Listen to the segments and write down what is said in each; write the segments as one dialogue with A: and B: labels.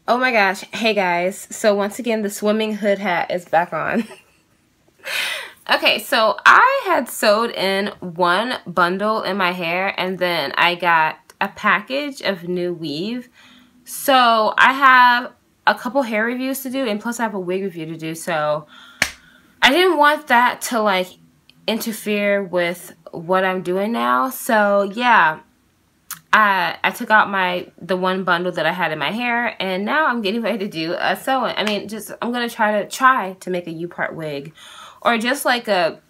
A: Oh my gosh. Hey guys. So once again, the swimming hood hat is back on. Okay, so I had sewed in one bundle in my hair and then I got a package of new weave. So I have a couple hair reviews to do and plus I have a wig review to do. So I didn't want that to like interfere with what I'm doing now. So yeah. I took out the one bundle that I had in my hair, and now I'm getting ready to do a sewing. I mean, I'm gonna try to make a U-part wig, or just like a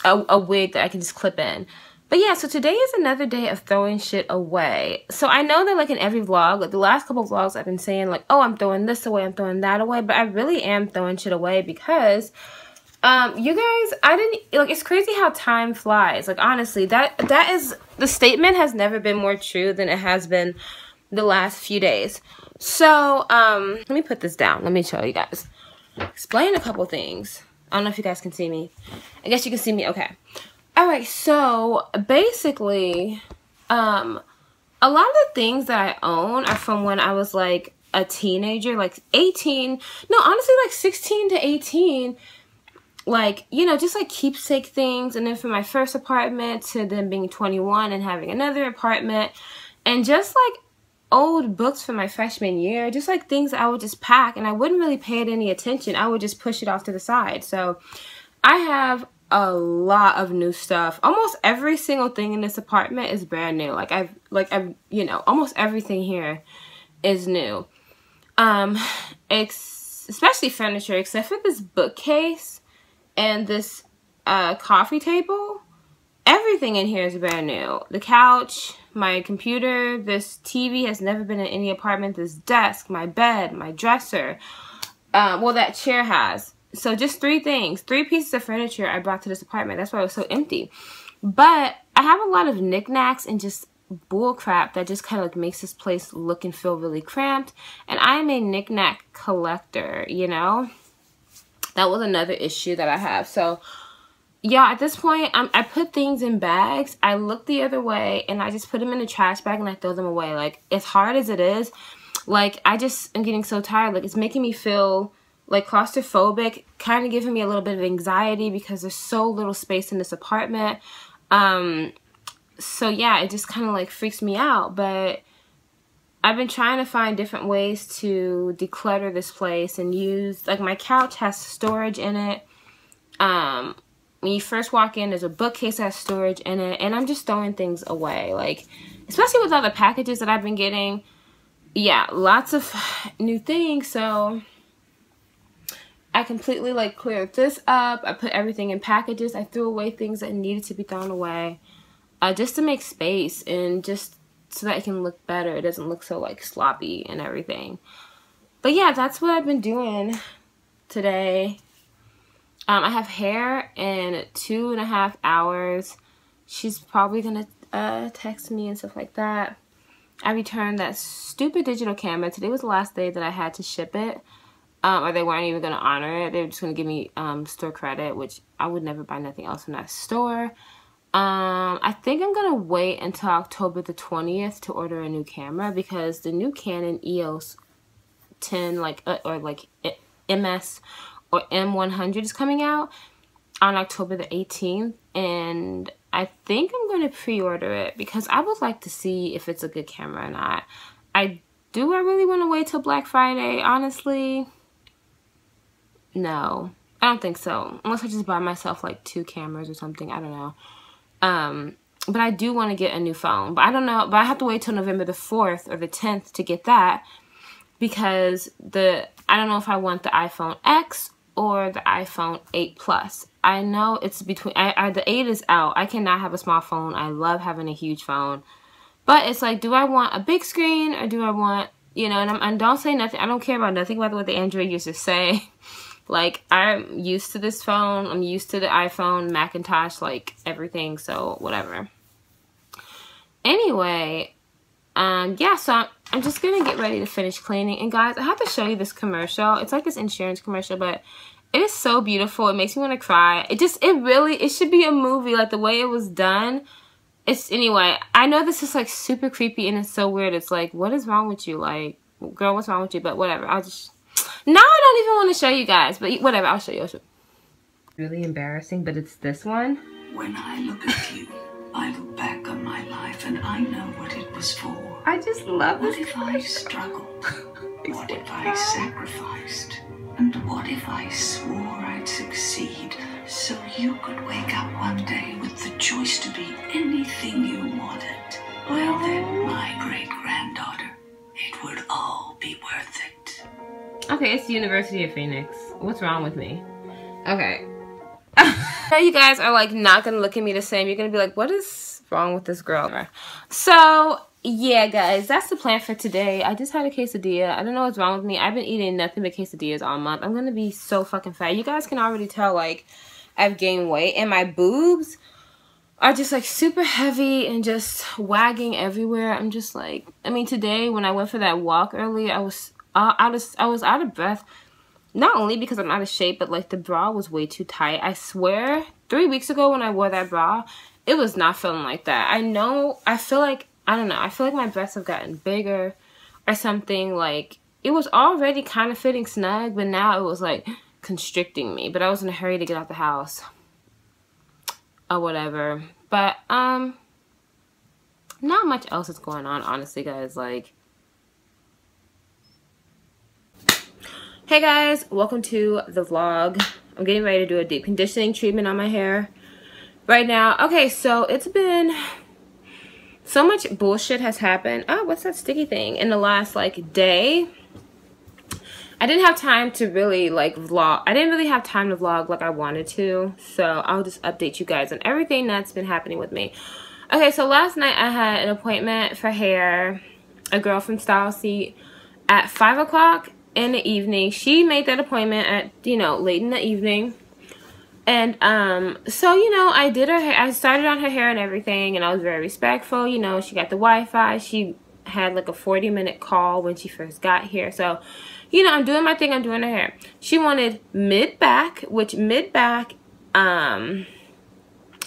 A: wig that I can just clip in. But yeah, so today is another day of throwing shit away. So I know that like in every vlog, like the last couple of vlogs, I've been saying like, oh, I'm throwing this away, I'm throwing that away, but I really am throwing shit away because you guys, it's crazy how time flies. Like, honestly, the statement has never been more true than it has been the last few days. So, let me put this down. Let me show you guys. Explain a couple things. I don't know if you guys can see me. I guess you can see me. Okay. Alright, so, basically, a lot of the things that I own are from when I was, like, a teenager. Like, 18. No, honestly, like, 16 to 18. Like, you know, just like keepsake things. And then from my first apartment to then being 21 and having another apartment. And just like old books from my freshman year. Just like things that I would just pack and I wouldn't really pay it any attention. I would just push it off to the side. So I have a lot of new stuff. Almost every single thing in this apartment is brand new. You know, almost everything here is new. Especially furniture, except for this bookcase. And this coffee table, everything in here is brand new. The couch, my computer, this TV has never been in any apartment. This desk, my bed, my dresser. Well, that chair has. So just 3 things. 3 pieces of furniture I brought to this apartment. That's why it was so empty. But I have a lot of knickknacks and just bull crap that just kind of like makes this place look and feel really cramped. And I am a knickknack collector, you know? That was another issue that I have. So, yeah, at this point, I put things in bags. I look the other way, and I just put them in a trash bag, and I throw them away. Like, as hard as it is, like, I just am getting so tired. Like, it's making me feel, like, claustrophobic, kind of giving me a little bit of anxiety because there's so little space in this apartment. So, yeah, it just kind of, like, freaks me out. But I've been trying to find different ways to declutter this place and use, like, my couch has storage in it. When you first walk in, there's a bookcase that has storage in it, and I'm just throwing things away, like, especially with all the packages that I've been getting. Yeah, lots of new things, so I completely, like, cleared this up. I put everything in packages. I threw away things that needed to be thrown away, just to make space and just so that it can look better. It doesn't look so like sloppy and everything. But yeah, that's what I've been doing today. I have hair in 2.5 hours. She's probably gonna text me and stuff like that. I returned that stupid digital camera. Today was the last day that I had to ship it. Or they weren't even gonna honor it. They were just gonna give me store credit, which I would never buy nothing else from that store. I think I'm gonna wait until October the 20th to order a new camera because the new Canon EOS 10 or MS or M100 is coming out on October the 18th, and I think I'm gonna pre-order it because I would like to see if it's a good camera or not. I really want to wait till Black Friday, honestly? No, I don't think so, unless I just buy myself like 2 cameras or something. I don't know. But I do want to get a new phone, but I don't know, but I have to wait till November the 4th or the 10th to get that because I don't know if I want the iPhone X or the iPhone 8 Plus. I know it's between, the 8 is out. I cannot have a small phone. I love having a huge phone, but it's like, do I want a big screen or do I want, you know, and don't say nothing. I don't care about nothing about what the Android users say. Like, I'm used to this phone. I'm used to the iPhone, Macintosh, like, everything. So, whatever. Anyway, yeah, so I'm just going to get ready to finish cleaning. And, guys, I have to show you this commercial. It's like this insurance commercial, but it is so beautiful. It makes me want to cry. It should be a movie. Like, the way it was done. Anyway, I know this is, like, super creepy and it's so weird. It's like, what is wrong with you? Like, girl, what's wrong with you? But whatever, I'll just... Now I don't even want to show you guys, but whatever, I'll show you. Really embarrassing, but it's this one.
B: When I look at you, I look back on my life and I know what it was for.
A: I just love this.
B: What if I struggled? What if I sacrificed? And what if I swore I'd succeed so you could wake up one day with the choice to be anything you wanted? Well then, my great-granddaughter, it would all be worth it.
A: Okay, it's the University of Phoenix. What's wrong with me? Okay. Now you guys are like not gonna look at me the same. You're gonna be like, what is wrong with this girl? So yeah, guys, that's the plan for today. I just had a quesadilla. I don't know what's wrong with me. I've been eating nothing but quesadillas all month. I'm gonna be so fucking fat. You guys can already tell, like, I've gained weight and my boobs are just like super heavy and just wagging everywhere. I'm just like, I mean, today when I went for that walk earlier, I was out of breath. Not only because I'm out of shape, but like the bra was way too tight. I swear, 3 weeks ago when I wore that bra, it was not feeling like that. I feel like my breasts have gotten bigger or something. Like, it was already kind of fitting snug, but now it was like constricting me. But I was in a hurry to get out the house or whatever. But not much else is going on, honestly, guys. Like, hey guys, welcome to the vlog. I'm getting ready to do a deep conditioning treatment on my hair right now. Okay, so it's been so much bullshit has happened. Oh, what's that sticky thing? In the last like day. I didn't have time to really like vlog. I didn't really have time to vlog like I wanted to. So I'll just update you guys on everything that's been happening with me. Okay, so last night I had an appointment for hair. A girl from Style Seat at 5 o'clock. In the evening. She made that appointment at, you know, late in the evening. And so, you know, I did her hair. I started on her hair and everything, and I was very respectful. You know, she got the Wi-Fi. She had like a 40-minute call when she first got here. So, you know, I'm doing my thing. I'm doing her hair. She wanted mid-back, which mid-back,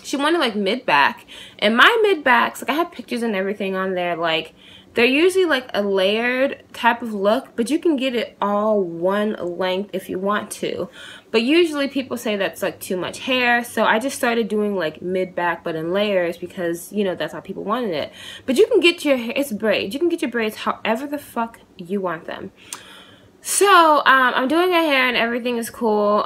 A: she wanted like mid-back. And my mid-backs, like I have pictures and everything on there, like, they're usually like a layered type of look, but you can get it all one length if you want to. But usually people say that's like too much hair, so I just started doing like mid-back but in layers because, you know, that's how people wanted it. But you can get your hair, it's braids. You can get your braids however the fuck you want them. So, I'm doing her hair and everything is cool.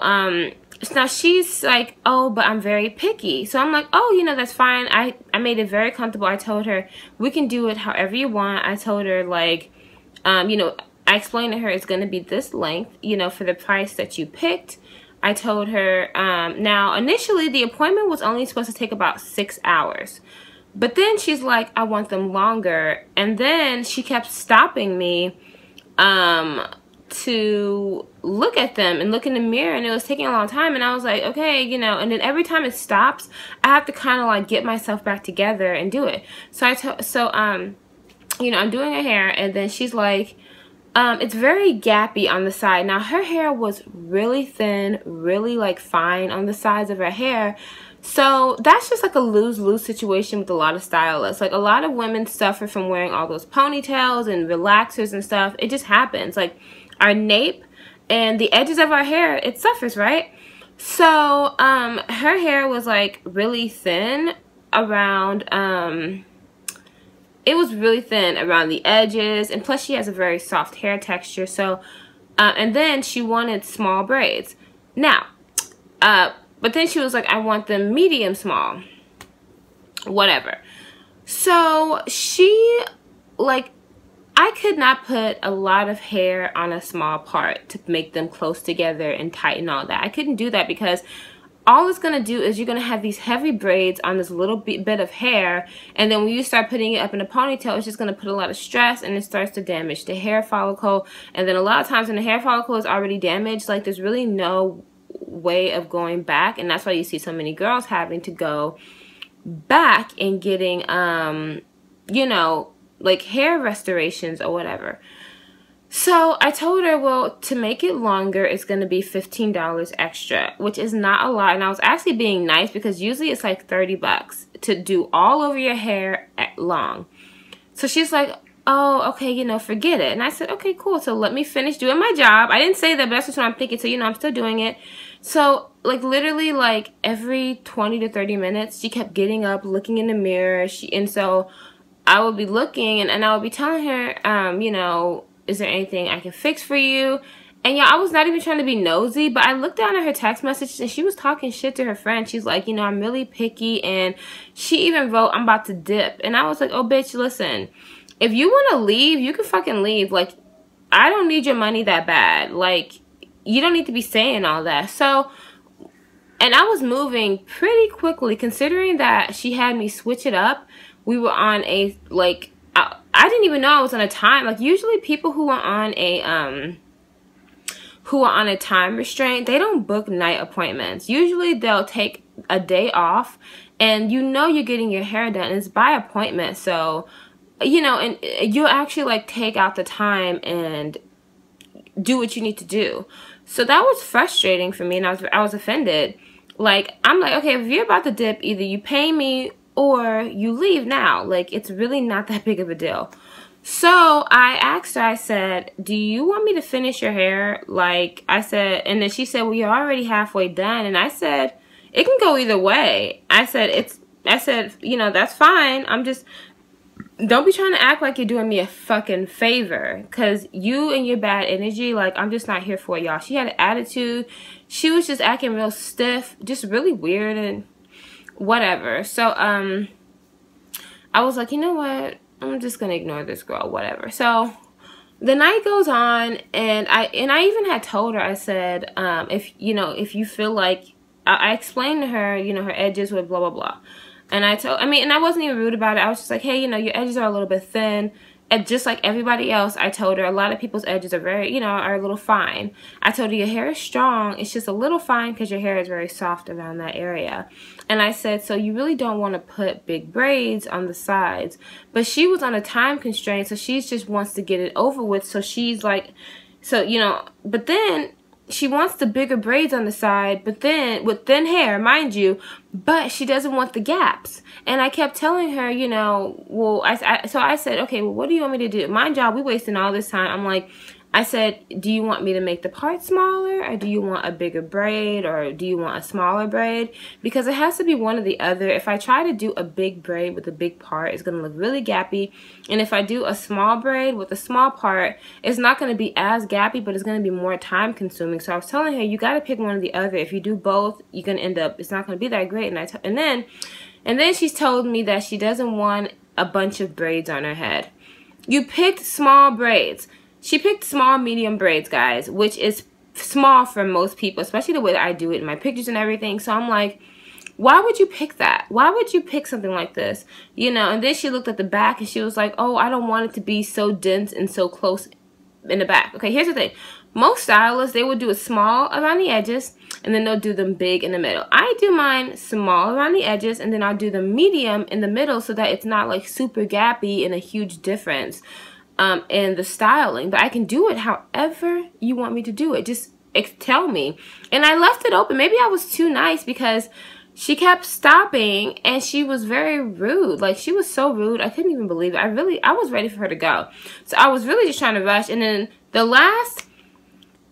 A: Now she's like, oh, but I'm very picky. So I'm like, oh, you know, that's fine. I made it very comfortable. I told her we can do it however you want. I told her, like, you know, I explained to her it's going to be this length, you know, for the price that you picked. I told her, now initially the appointment was only supposed to take about 6 hours. But then she's like, I want them longer. And then she kept stopping me, to look at them and look in the mirror, and it was taking a long time, and I was like, okay, you know, and then every time it stops, I have to kind of like get myself back together and do it. So you know, I'm doing her hair, and then she's like, it's very gappy on the side. Now her hair was really thin, really like fine on the sides of her hair. So that's just like a lose-lose situation with a lot of stylists. Like, a lot of women suffer from wearing all those ponytails and relaxers and stuff. It just happens. Like, our nape and the edges of our hair, it suffers, right? So her hair was like really thin around, it was really thin around the edges, and plus she has a very soft hair texture. So and then she wanted small braids. Now but then she was like, I want them medium small, whatever. So she, like, I could not put a lot of hair on a small part to make them close together and tighten all that. I couldn't do that because all it's going to do is you're going to have these heavy braids on this little bit of hair, and then when you start putting it up in a ponytail, it's just going to put a lot of stress, and it starts to damage the hair follicle. And then a lot of times when the hair follicle is already damaged, like, there's really no way of going back, and that's why you see so many girls having to go back and getting you know, like hair restorations or whatever. So I told her, well, to make it longer, it's going to be $15 extra, which is not a lot. And I was actually being nice because usually it's like $30 to do all over your hair long. So she's like, oh, okay, you know, forget it. And I said, okay, cool. So let me finish doing my job. I didn't say that, but that's just what I'm thinking. So, you know, I'm still doing it. So, like, literally, like, every 20 to 30 minutes, she kept getting up, looking in the mirror. And so I would be looking, and I would be telling her, you know, is there anything I can fix for you? And yeah, I was not even trying to be nosy, but I looked down at her text messages and she was talking shit to her friend. She's like, you know, I'm really picky, and she even wrote, I'm about to dip. And I was like, oh, bitch, listen, if you want to leave, you can fucking leave. Like, I don't need your money that bad. Like, you don't need to be saying all that. So, and I was moving pretty quickly considering that she had me switch it up. We were on a, like, I didn't even know I was on a time. Like, usually people who are on a time restraint, they don't book night appointments. Usually they'll take a day off, and you know you're getting your hair done. It's by appointment. So, you know, and you'll actually, like, take out the time and do what you need to do. So that was frustrating for me, and I was offended. Like, I'm like, okay, if you're about to dip, either you pay me or you leave now. Like, it's really not that big of a deal. So I asked her, I said, do you want me to finish your hair? Like, I said, and then she said, well, you're already halfway done. And I said, it can go either way. I said, you know, that's fine. I'm just, don't be trying to act like you're doing me a fucking favor, because you and your bad energy, like, I'm just not here for it, y'all. She had an attitude. She was just acting real stiff, just really weird and whatever. So, I was like, you know what? I'm just gonna ignore this girl, whatever. So the night goes on, and I even had told her, I said, if you feel like, I explained to her, you know, her edges were blah blah blah. And I wasn't even rude about it. I was just like, hey, you know, your edges are a little bit thin. And just like everybody else, I told her a lot of people's edges are very, you know, are a little fine. I told her your hair is strong. It's just a little fine because your hair is very soft around that area. And I said, so you really don't want to put big braids on the sides. But she was on a time constraint, so she just wants to get it over with. So she's like, so, you know, but then she wants the bigger braids on the side, but then with thin hair, mind you, but she doesn't want the gaps. And I kept telling her, you know, well, so I said, okay, well, what do you want me to do? Mind y'all, we wasting all this time. I'm like, I said, do you want me to make the part smaller, or do you want a bigger braid, or do you want a smaller braid? Because it has to be one or the other. If I try to do a big braid with a big part, it's going to look really gappy. And if I do a small braid with a small part, it's not going to be as gappy, but it's going to be more time consuming. So I was telling her, you got to pick one or the other. If you do both, you're going to end up, it's not going to be that great. And then she's told me that she doesn't want a bunch of braids on her head. You picked small braids. She picked small, medium braids, guys, which is small for most people, especially the way that I do it in my pictures and everything. So I'm like, why would you pick that? Why would you pick something like this? You know, and then she looked at the back and she was like, oh, I don't want it to be so dense and so close in the back. Okay, here's the thing. Most stylists, they would do it small around the edges, and then they'll do them big in the middle. I do mine small around the edges, and then I'll do them medium in the middle so that it's not like super gappy and a huge difference in the styling. But I can do it however you want me to do it. Just tell me. And I left it open. Maybe I was too nice because she kept stopping and she was very rude. Like, she was so rude. I couldn't even believe it. I was ready for her to go. So I was really just trying to rush. And then the last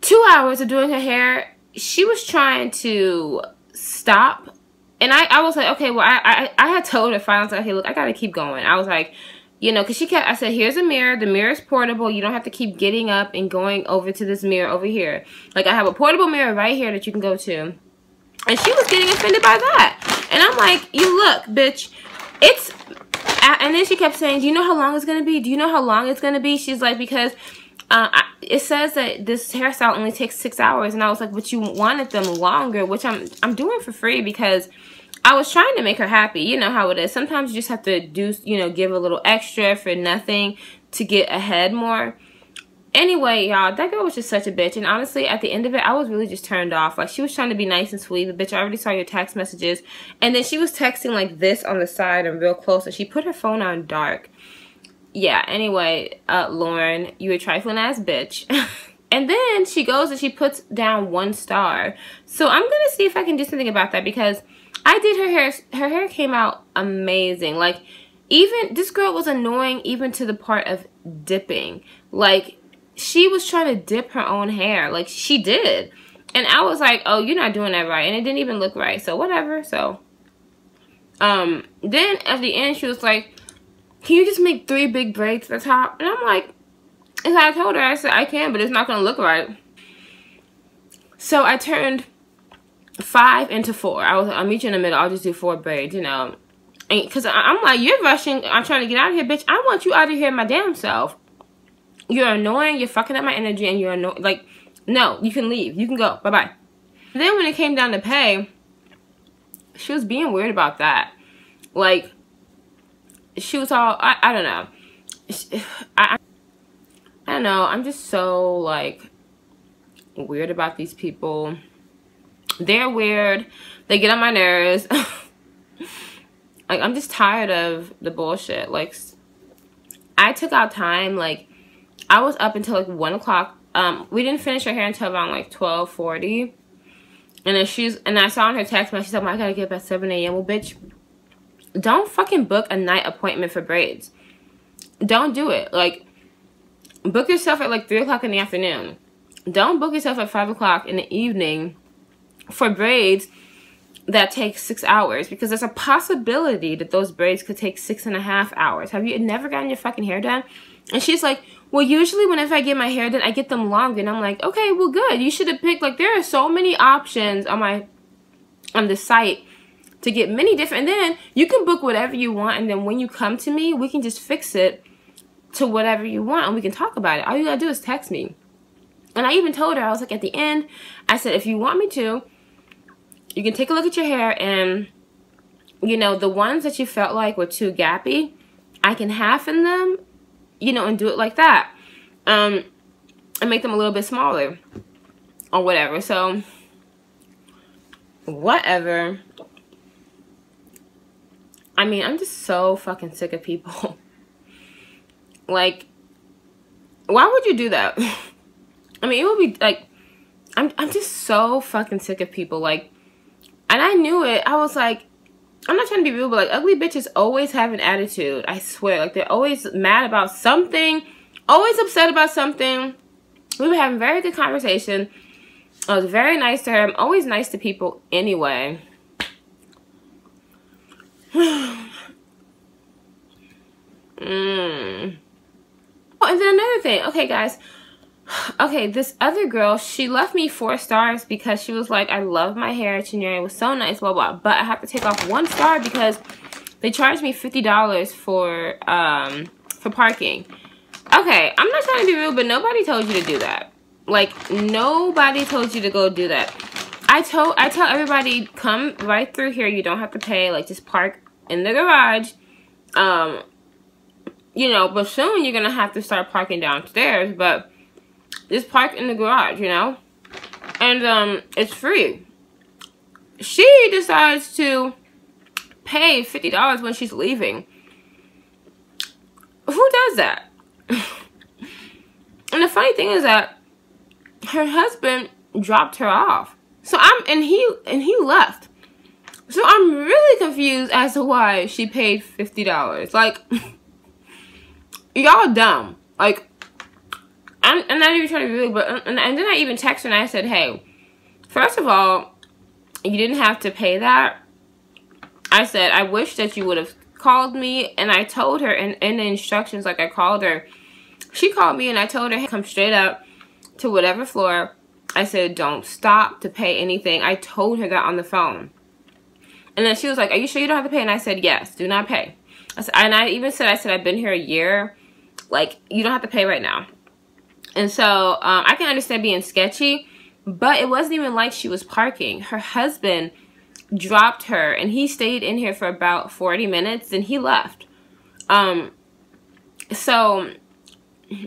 A: 2 hours of doing her hair, she was trying to stop. And I was like, okay, well, I had told her finally, like, hey, look, I got to keep going. I was like, you know, because I said, here's a mirror. The mirror is portable. You don't have to keep getting up and going over to this mirror over here. Like, I have a portable mirror right here that you can go to. And she was getting offended by that. And I'm like, you look, bitch, it's, and then she kept saying, do you know how long it's going to be? Do you know how long it's going to be? She's like, because it says that this hairstyle only takes 6 hours. And I was like, but you wanted them longer, which I'm doing for free because I was trying to make her happy. You know how it is. Sometimes you just have to do, you know, give a little extra for nothing to get ahead more. Anyway, y'all, that girl was just such a bitch. And honestly, at the end of it, I was really just turned off. Like, she was trying to be nice and sweet. But, bitch, I already saw your text messages. And then she was texting like this on the side and real close. And she put her phone on dark. Yeah, anyway, Lauren, you a trifling ass bitch. And then she goes and she puts down 1 star. So I'm going to see if I can do something about that, because I did her hair. Her hair came out amazing. Like, even this girl was annoying even to the part of dipping. Like, she was trying to dip her own hair. Like, she did. And I was like, oh, you're not doing that right. And it didn't even look right. So, whatever. So, then at the end, she was like, can you just make 3 big braids at the top? And I'm like, and I told her, I said, I can, but it's not going to look right. So, I turned 5 into 4. I'll meet you in the middle. I'll just do 4 braids, you know. Because I'm like, you're rushing. I'm trying to get out of here, bitch. I want you out of here my damn self. You're annoying. You're fucking up my energy, and you're annoying. Like, no, you can leave. You can go. Bye-bye. Then when it came down to pay, she was being weird about that. Like, she was all, I don't know. I don't know. I'm just so, like, weird about these people. They're weird. They get on my nerves. Like, I'm just tired of the bullshit. Like, I took out time. Like, I was up until, like, 1 o'clock. We didn't finish her hair until around, like, 12:40. And then and I saw on her text message, she's like, I gotta get up at 7 a.m. Well, bitch, don't fucking book a night appointment for braids. Don't do it. Like, book yourself at, like, 3 o'clock in the afternoon. Don't book yourself at 5 o'clock in the evening for braids that take 6 hours, because there's a possibility that those braids could take 6.5 hours. Have you never gotten your fucking hair done? And she's like, well, usually whenever I get my hair done, I get them longer. And I'm like, okay, well, good. You should have picked, like, there are so many options on the site to get many different, and then you can book whatever you want, and then when you come to me, we can just fix it to whatever you want, and we can talk about it. All you gotta do is text me. And I even told her, I was like, at the end, I said, if you want me to, you can take a look at your hair, and, you know, the ones that you felt like were too gappy, I can halfen them, you know, and do it like that. And make them a little bit smaller. Or whatever. So, whatever. I mean, I'm just so fucking sick of people. Like, why would you do that? I mean, it would be, like, I'm just so fucking sick of people. Like, and I knew it. I was like, I'm not trying to be rude, but, like, ugly bitches always have an attitude. I swear. Like, they're always mad about something. Always upset about something. We were having very good conversation. I was very nice to her. I'm always nice to people anyway. Oh, and then another thing. Okay, guys. Okay, this other girl, she left me 4 stars because she was like, I love my hair, Chinyere, it was so nice, blah, blah. But I have to take off 1 star because they charged me $50 for parking. Okay, I'm not trying to be rude, but nobody told you to do that. Like, nobody told you to go do that. I tell everybody, come right through here. You don't have to pay. Like, just park in the garage. You know, but soon you're going to have to start parking downstairs. But just park in the garage, you know? And, it's free. She decides to pay $50 when she's leaving. Who does that? And the funny thing is that her husband dropped her off. So and he left. So I'm really confused as to why she paid $50. Like, y'all dumb. Like, I'm not even trying to be rude, but and then I even texted her and I said, hey, first of all, you didn't have to pay that. I said, I wish that you would have called me, and I told her in the instructions, like, I called her. She called me and I told her, hey, come straight up to whatever floor. I said, don't stop to pay anything. I told her that on the phone. And then she was like, are you sure you don't have to pay? And I said, yes, do not pay. And I even said, I've been here a year. Like, you don't have to pay right now. And so, I can understand being sketchy, but it wasn't even like she was parking. Her husband dropped her, and he stayed in here for about 40 minutes, and he left. So,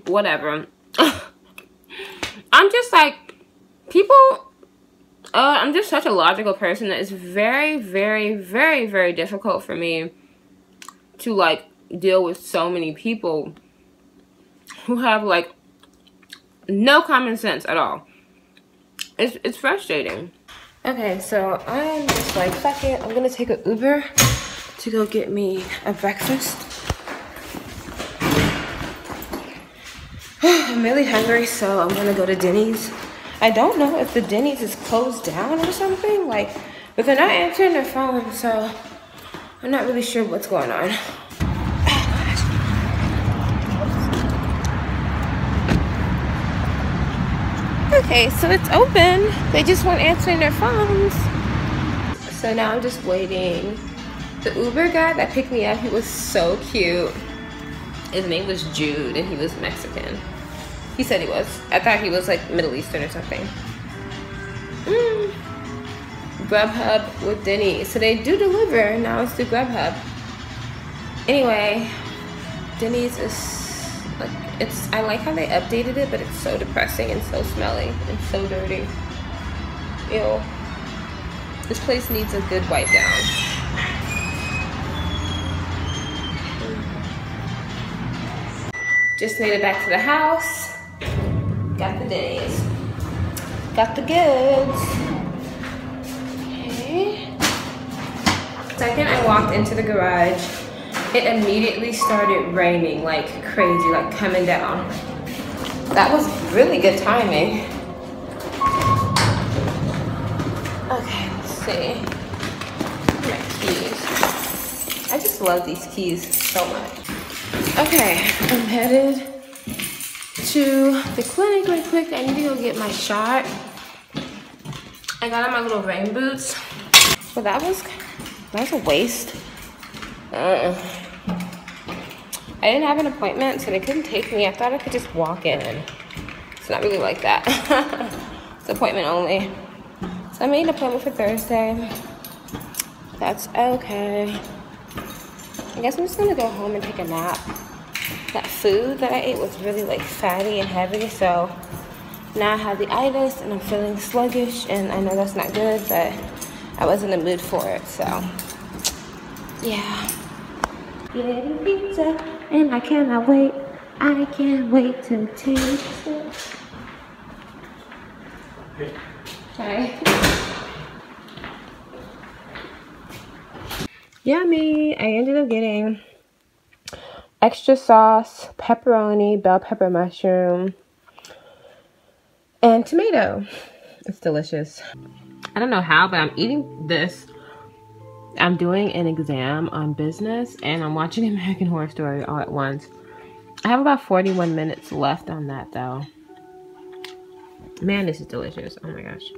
A: whatever. I'm just like, people, I'm just such a logical person that it's very, very, very, very difficult for me to, like, deal with so many people who have, like, no common sense at all. It's frustrating. Okay, so I'm just like, fuck it. I'm gonna take an Uber to go get me a breakfast. I'm really hungry, so I'm gonna go to Denny's. I don't know if the Denny's is closed down or something, like, but they're not answering their phone, so I'm not really sure what's going on. Okay, so it's open. They just weren't answering their phones. So now I'm just waiting. The Uber guy that picked me up, he was so cute. His name was Jude, and he was Mexican. He said he was. I thought he was like Middle Eastern or something. Grubhub with Denny's. So they do deliver. Now it's through Grubhub. Anyway, Denny's is like, I like how they updated it, but it's so depressing and so smelly and so dirty. Ew. This place needs a good wipe down. Just made it back to the house. Got the Denny's. Got the goods. Okay. Second I walked into the garage, it immediately started raining like crazy, like coming down. That was really good timing. Okay, let's see. My keys. I just love these keys so much. Okay, I'm headed to the clinic real quick. I need to go get my shot. I got on my little rain boots. Well, that was a waste. I didn't have an appointment, so they couldn't take me. I thought I could just walk in. It's not really like that. It's appointment only. So I made an appointment for Thursday. That's okay. I guess I'm just gonna go home and take a nap. That food that I ate was really like fatty and heavy, so now I have the itis and I'm feeling sluggish, and I know that's not good, but I was in the mood for it, so yeah. Getting pizza, and I cannot wait. I can't wait to taste it. Hi. Yummy! I ended up getting extra sauce, pepperoni, bell pepper mushroom, and tomato. It's delicious. I don't know how, but I'm eating this. I'm doing an exam on business, and I'm watching American Horror Story all at once. I have about 41 minutes left on that, though. Man, this is delicious. Oh my gosh.